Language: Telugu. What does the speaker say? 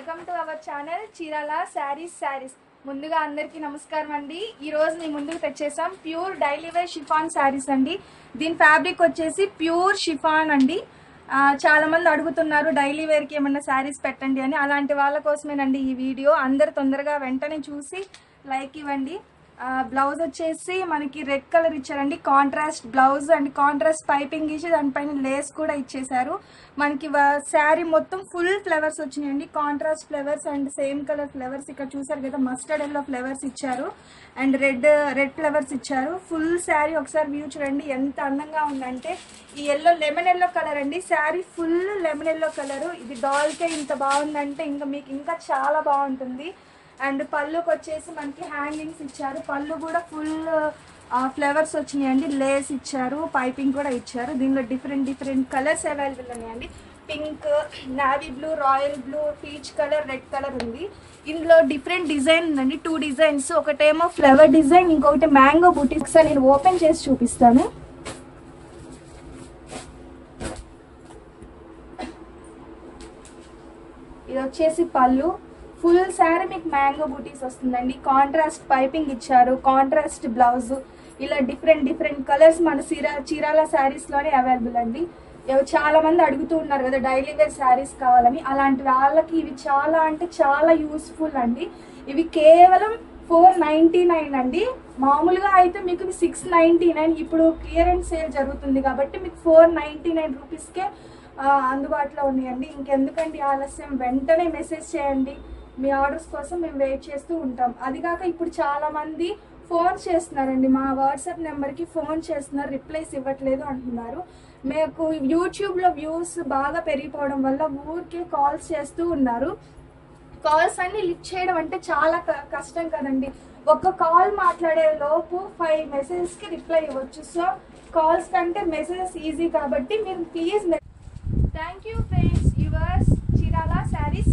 Welcome to our channel Chirala sarees. ముందుగా అందరికీ నమస్కారం అండి. ఈ రోజు మీ ముందుకు తెచ్చేసాం pure daily wear chiffon sarees అండి. దీని ఫ్యాబ్రిక్ వచ్చేసి ప్యూర్ షిఫాన్ అండి. చాలా మంది అడుగుతున్నారు డైలీ వేర్ కి ఏమన్నా శారీస్ పెట్టండి అని. అలాంటి వాళ్ళ కోసమేనండి ఈ వీడియో. అందరు తొందరగా వెంటనే చూసి లైక్ ఇవ్వండి. బ్లౌజ్ వచ్చేసి మనకి రెడ్ కలర్ ఇచ్చారండి, contrast blouse and contrast piping ఇచ్చి దానిపైన లేస్ కూడా ఇచ్చేసారు. మనకి శారీ మొత్తం ఫుల్ ఫ్లవర్స్ వచ్చినాయండి, contrast flowers and same colour flowers. ఇక్కడ చూసారు కదా, మస్టర్డ్ ఎల్లో ఫ్లవర్స్ ఇచ్చారు అండ్ రెడ్ ఫ్లవర్స్ ఇచ్చారు. ఫుల్ శారీ ఒకసారి వ్యూ చూడండి ఎంత అందంగా ఉందంటే. ఈ ఎల్లో లెమన్ ఎల్లో కలర్ అండి, sari full lemon yellow colour. ఇది డాల్కే ఇంత బాగుందంటే ఇంకా మీకు ఇంకా చాలా బాగుంటుంది. అండ్ పళ్ళుకి వచ్చేసి మనకి హ్యాంగింగ్స్ ఇచ్చారు. పళ్ళు కూడా ఫుల్ ఫ్లవర్స్ వచ్చినాయండి, లేస్ ఇచ్చారు, పైపింగ్ కూడా ఇచ్చారు. దీనిలో డిఫరెంట్ కలర్స్ అవైలబుల్ ఉన్నాయండి. Pink, navy blue, royal blue, peach colour, red colour ఉంది. ఇందులో డిఫరెంట్ డిజైన్ ఉందండి, 2 డిజైన్స్. ఒకటేమో ఫ్లవర్ డిజైన్, ఇంకొకటి మ్యాంగో బూటీ. ఒకసారి నేను ఓపెన్ చేసి చూపిస్తాను. ఇది వచ్చేసి పళ్ళు. ఫుల్ శారీ మీకు మ్యాంగో బూటీస్ వస్తుందండి. కాంట్రాస్ట్ పైపింగ్ ఇచ్చారు, కాంట్రాస్ట్ బ్లౌజ్. ఇలా డిఫరెంట్ కలర్స్ మన చీరాల శారీస్ లోనే అవైలబుల్ అండి. చాలా మంది అడుగుతూ ఉన్నారు కదా డైలీ వేర్ శారీస్ కావాలని. అలాంటి వాళ్ళకి ఇవి చాలా అంటే చాలా యూస్ఫుల్ అండి. ఇవి కేవలం 499 అండి. మామూలుగా అయితే మీకు 699. ఇప్పుడు క్లియరెన్స్ సేల్ జరుగుతుంది కాబట్టి మీకు 499 రూపీస్కే అందుబాటులో ఉన్నాయండి. ఇంకెందుకండి ఆలస్యం, వెంటనే మెసేజ్ చేయండి. మీ ఆర్డర్స్ కోసం మేము వెయిట్ చేస్తూ ఉంటాం. అది కాక ఇప్పుడు చాలా మంది ఫోన్ చేస్తున్నారండి, మా వాట్సాప్ నెంబర్కి ఫోన్ చేస్తున్నారు, రిప్లైస్ ఇవ్వట్లేదు అంటున్నారు. మీకు యూట్యూబ్లో వ్యూస్ బాగా పెరిగిపోవడం వల్ల ఊరికే కాల్స్ చేస్తూ ఉన్నారు. కాల్స్ అన్ని లిఫ్ట్ చేయడం అంటే చాలా కష్టం కదండి. ఒక్క కాల్ మాట్లాడే లోపు 5 మెసేజ్కి రిప్లై ఇవ్వచ్చు. సో కాల్స్ కంటే మెసేజెస్ ఈజీ కాబట్టి మీరు please. Thank you friends, yours Chirala saris.